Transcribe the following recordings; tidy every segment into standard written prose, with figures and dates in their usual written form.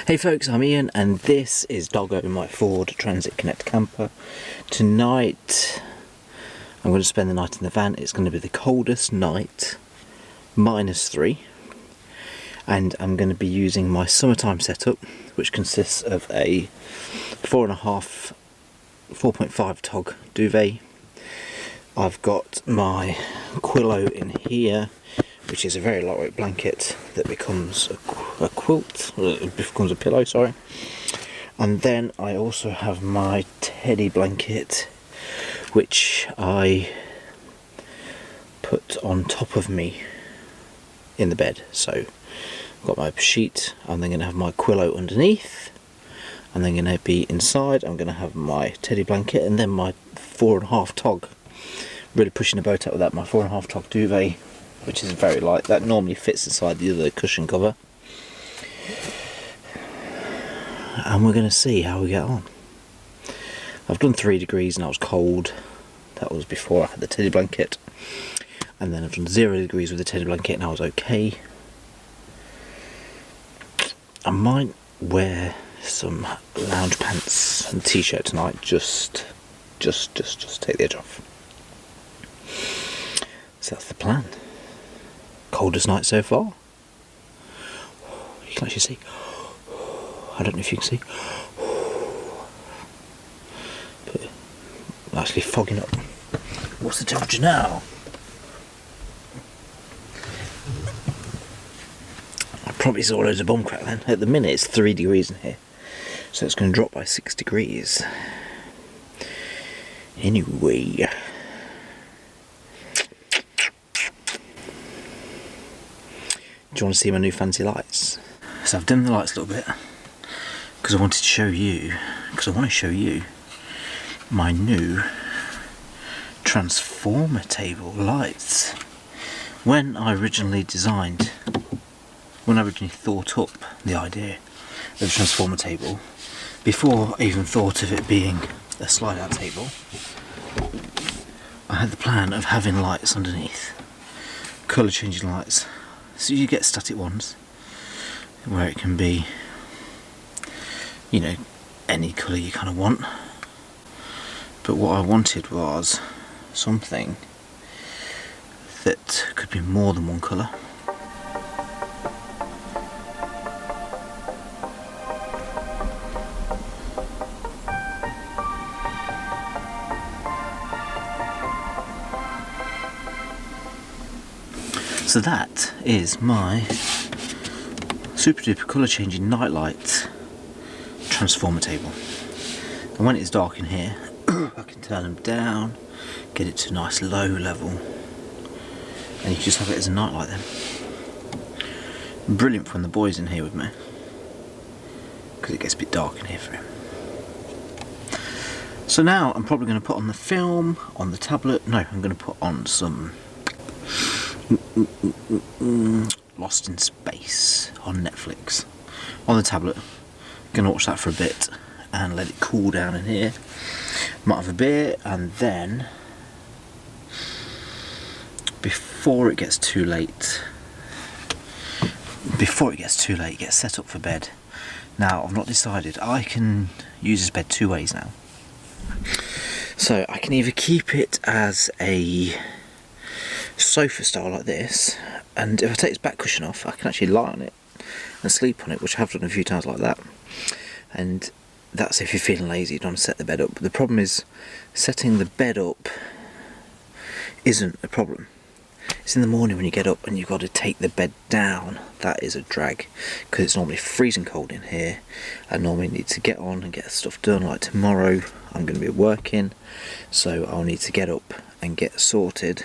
Hey folks, I'm Ian and this is Doggo, my Ford Transit Connect camper. Tonight I'm going to spend the night in the van. It's going to be the coldest night, -3, and I'm going to be using my summertime setup, which consists of a 4.5 tog duvet. I've got my Quillo in here, which is a very lightweight blanket that becomes a quilt, or it becomes a pillow, sorry. And then I also have my teddy blanket, which I put on top of me in the bed. So I've got my sheet, I'm then going to have my Quillo underneath, and then going to be inside, I'm going to have my teddy blanket, and then my 4.5 tog. Really pushing the boat out with that, my 4.5 tog duvet, which is very light. That normally fits inside the other cushion cover. And we're going to see how we get on. I've done 3 degrees and I was cold. That was before I had the teddy blanket. And then I've done 0 degrees with the teddy blanket and I was okay. I might wear some lounge pants and t-shirt tonight, just take the edge off. So that's the plan. Coldest night so far. You can actually see. I don't know if you can see. But actually fogging up. What's the temperature now? I probably saw loads of bomb crack then. At the minute it's 3 degrees in here. So it's going to drop by 6 degrees. Anyway. Do you want to see my new fancy lights? So I've dimmed the lights a little bit because I wanted to show you, my new transformer table lights. When I originally thought up the idea of the transformer table, before I even thought of it being a slide out table, I had the plan of having lights underneath, colour changing lights. So you get static ones where it can be, you know, any colour you kind of want. But what I wanted was something that could be more than one colour. So that is my super duper colour changing nightlight transformer table. And when it's dark in here, I can turn them down, get it to a nice low level, and you can just have it as a nightlight then. Brilliant for when the boy's in here with me, because it gets a bit dark in here for him. So now I'm probably going to put on the film on the tablet. No, I'm going to put on some Lost in Space on Netflix on the tablet. Gonna watch that for a bit and let it cool down in here. Might have a beer, and then before it gets too late, get set up for bed. Now I've not decided. I can use this bed 2 ways now. So I can either keep it as a sofa style like this, and if I take this back cushion off I can actually lie on it and sleep on it, which I have done a few times like that. And that's if you're feeling lazy, you don't want to set the bed up. But the problem is, setting the bed up isn't a problem. It's in the morning when you get up and you've got to take the bed down. That is a drag, because it's normally freezing cold in here. I normally need to get on and get stuff done. Like tomorrow I'm going to be working, so I'll need to get up and get sorted.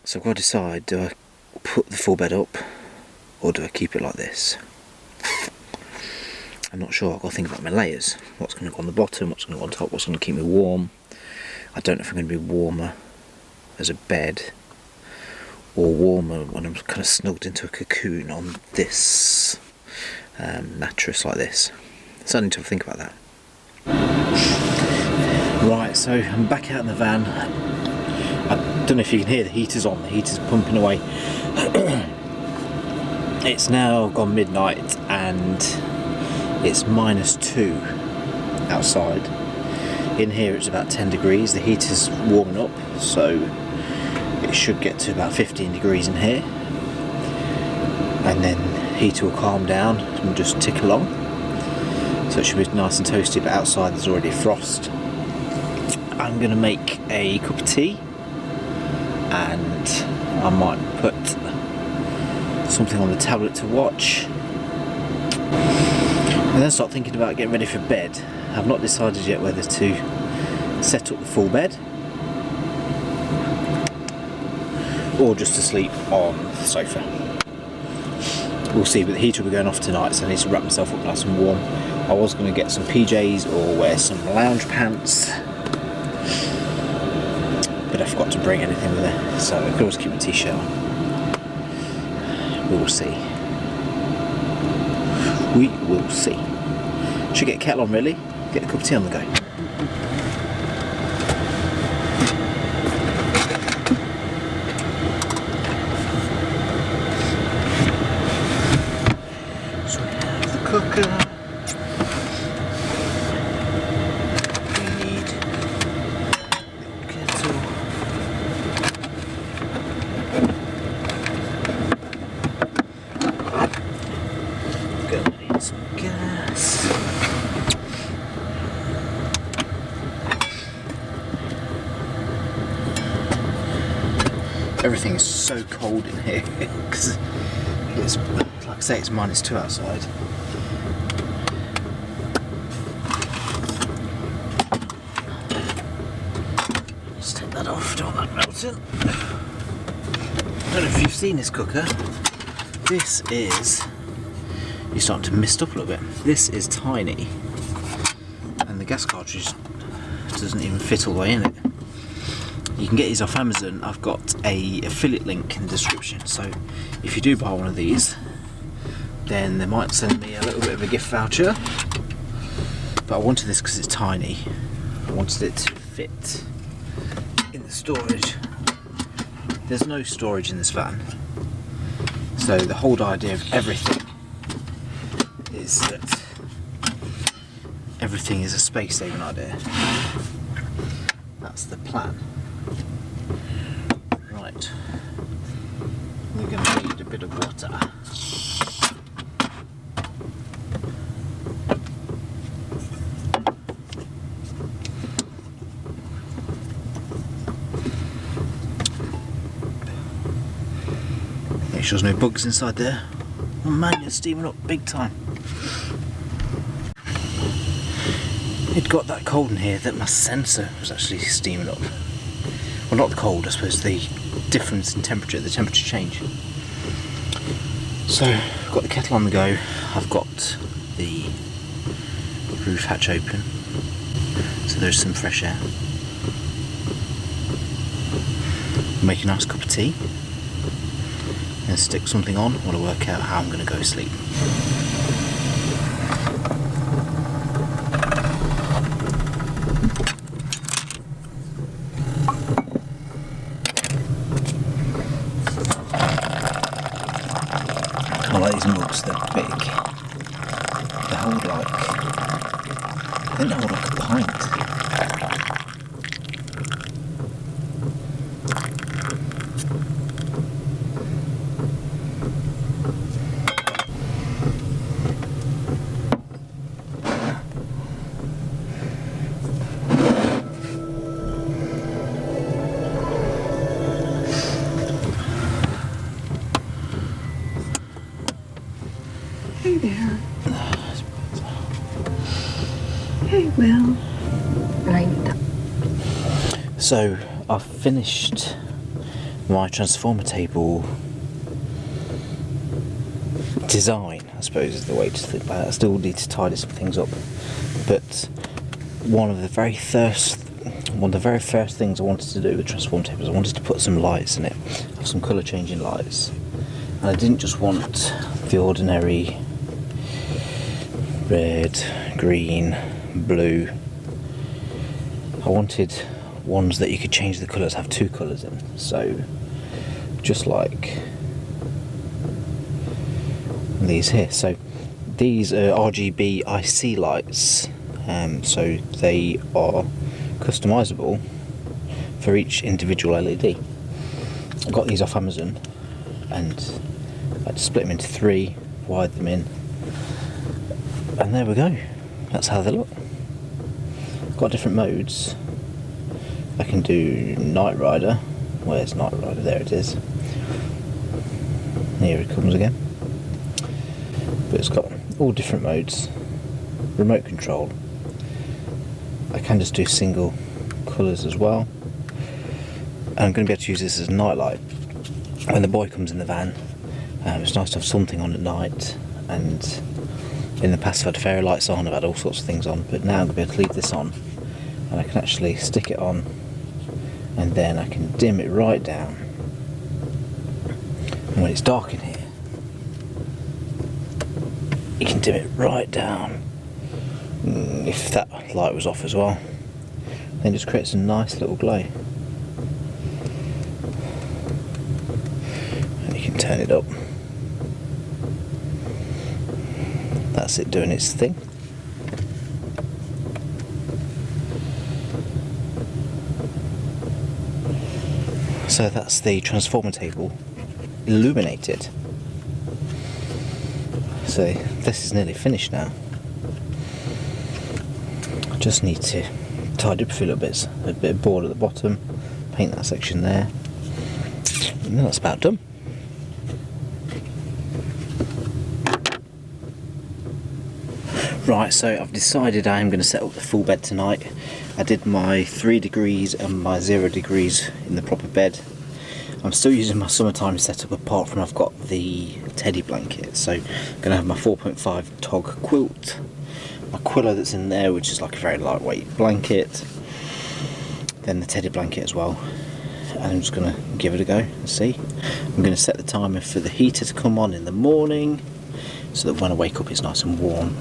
So I've got to decide, do I put the full bed up or do I keep it like this? I'm not sure. I've got to think about my layers. What's going to go on the bottom, what's going to go on top, what's going to keep me warm. I don't know if I'm going to be warmer as a bed or warmer when I'm kind of snugged into a cocoon on this mattress like this. So I need to think about that. Right, so I'm back out in the van. I don't know if you can hear the heater's on, the heater's pumping away. It's now gone midnight and it's -2 outside. In here it's about 10 degrees, the heater's warming up, so it should get to about 15 degrees in here. And then heater will calm down and just tick along. So it should be nice and toasty, but outside there's already frost. I'm going to make a cup of tea and I might put something on the tablet to watch and then start thinking about getting ready for bed. I've not decided yet whether to set up the full bed or just to sleep on the sofa. We'll see, but the heater will be going off tonight, so I need to wrap myself up nice and warm. I was going to get some PJs or wear some lounge pants, but I forgot to bring anything with it, so I could always keep my t-shirt on. We will see. We will see. Should get a kettle on really, get a cup of tea on the go. So we have the cooker. We need the kettle. Gonna need some gas. Everything is so cold in here because it's, like I say, it's -2 outside. Let's take that off, don't want that melting. I don't know if you've seen this cooker. This is, you're starting to mist up a little bit. This is tiny and the gas cartridge doesn't even fit all the way in it. You can get these off Amazon. I've got a affiliate link in the description, so if you do buy one of these then they might send me a little bit of a gift voucher. But I wanted this because it's tiny. I wanted it to fit in the storage. There's no storage in this van, so the whole idea of everything is that everything is a space saving idea. That's the plan. Right, we're going to need a bit of water. Make sure there's no bugs inside there. Oh man, you're steaming up big time. It got that cold in here that my sensor was actually steaming up. Well, not the cold, I suppose, the difference in temperature, the temperature change. So, I've got the kettle on the go, I've got the roof hatch open, so there's some fresh air. Make a nice cup of tea, and stick something on while I work out how I'm going to go to sleep. I like these mugs, they're big. They hold like, I think they hold like a pint. Hey there. Hey, Will. Right. So I've finished my transformer table design, I suppose is the way to think about it. I still need to tidy some things up, but one of the very first things I wanted to do with transformer tables, I wanted to put some lights in it, some colour changing lights, and I didn't just want the ordinary red, green, blue. I wanted ones that you could change the colours, have two colours in. So just like these here. So these are RGB IC lights, so they are customizable for each individual LED. I got these off Amazon, and I just split them into 3, wired them in, and there we go. That's how they look. Got different modes. I can do Night Rider. Where's Night Rider? There it is. Here it comes again. But it's got all different modes. Remote control. I can just do single colours as well. And I'm going to be able to use this as a night light. When the boy comes in the van, it's nice to have something on at night. And in the past I've had fairy lights on, I've had all sorts of things on, but now I'm going to be able to leave this on, and I can actually stick it on, and then I can dim it right down. And when it's dark in here, you can dim it right down. If that light was off as well, then it just creates a nice little glow. And you can turn it up. That's it doing its thing. So that's the transformer table illuminated. So this is nearly finished now. I just need to tidy up a few little bits. A bit of board at the bottom, paint that section there, and then that's about done. Right, so I've decided I am going to set up the full bed tonight. I did my 3 degrees and my 0 degrees in the proper bed. I'm still using my summertime setup, apart from I've got the teddy blanket. So I'm going to have my 4.5 tog quilt, my quillo that's in there, which is like a very lightweight blanket, then the teddy blanket as well. And I'm just going to give it a go and see. I'm going to set the timer for the heater to come on in the morning, so that when I wake up it's nice and warm.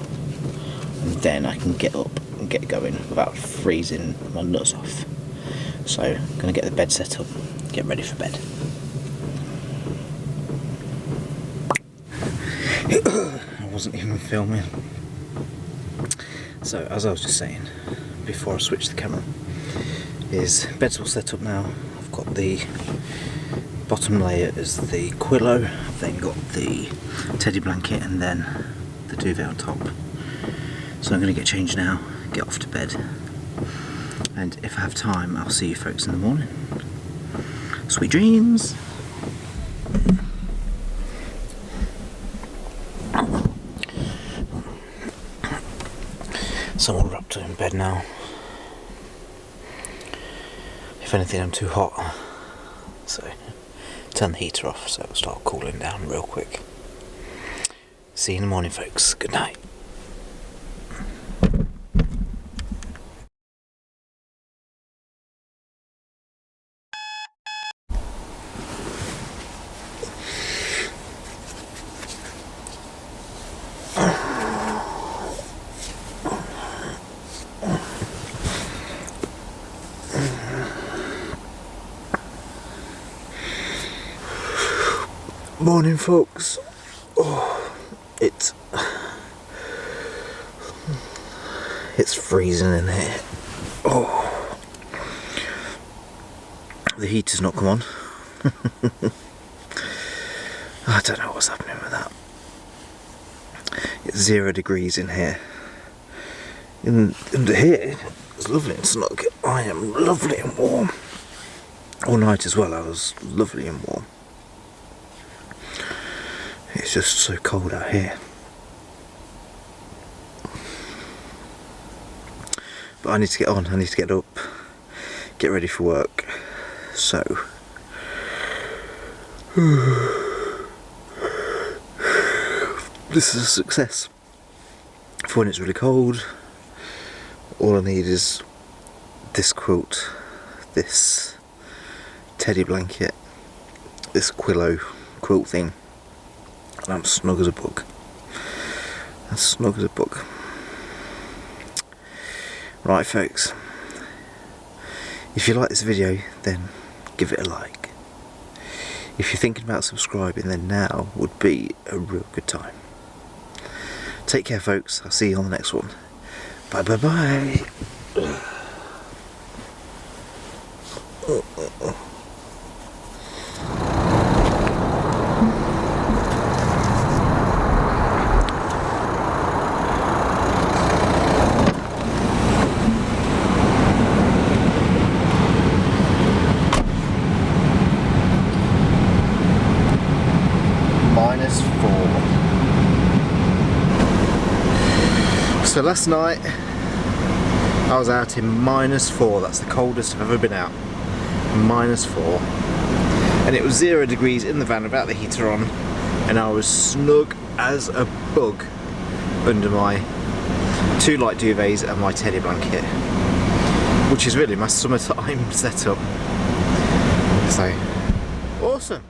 And then I can get up and get going without freezing my nuts off. So I'm going to get the bed set up, get ready for bed. I wasn't even filming. So as I was just saying before I switched the camera, is bed's all set up now. I've got the bottom layer as the quillo, I've then got the teddy blanket and then the duvet on top. So I'm going to get changed now, get off to bed, and if I have time I'll see you folks in the morning. Sweet dreams! So I'm all wrapped up in bed now. If anything, I'm too hot, so turn the heater off so it'll start cooling down real quick. See you in the morning, folks. Good night. Morning, folks. Oh, it's freezing in here. Oh, the heater's not come on. I don't know what's happening with that. It's 0 degrees in here. And here it's lovely and snug. I am lovely and warm. All night as well, I was lovely and warm. It's just so cold out here. But I need to get on, I need to get up, get ready for work. So this is a success. For when it's really cold, all I need is this quilt, this teddy blanket, this quillo quilt thing, and I'm snug as a bug. As snug as a bug. Right, folks, if you like this video, then give it a like. If you're thinking about subscribing, then now would be a real good time. Take care, folks. I'll see you on the next one. Bye bye bye. -4. So last night I was out in -4. That's the coldest I've ever been out. -4. And it was 0 degrees in the van without the heater on, and I was snug as a bug under my 2 light duvets and my teddy blanket, which is really my summertime setup. So awesome.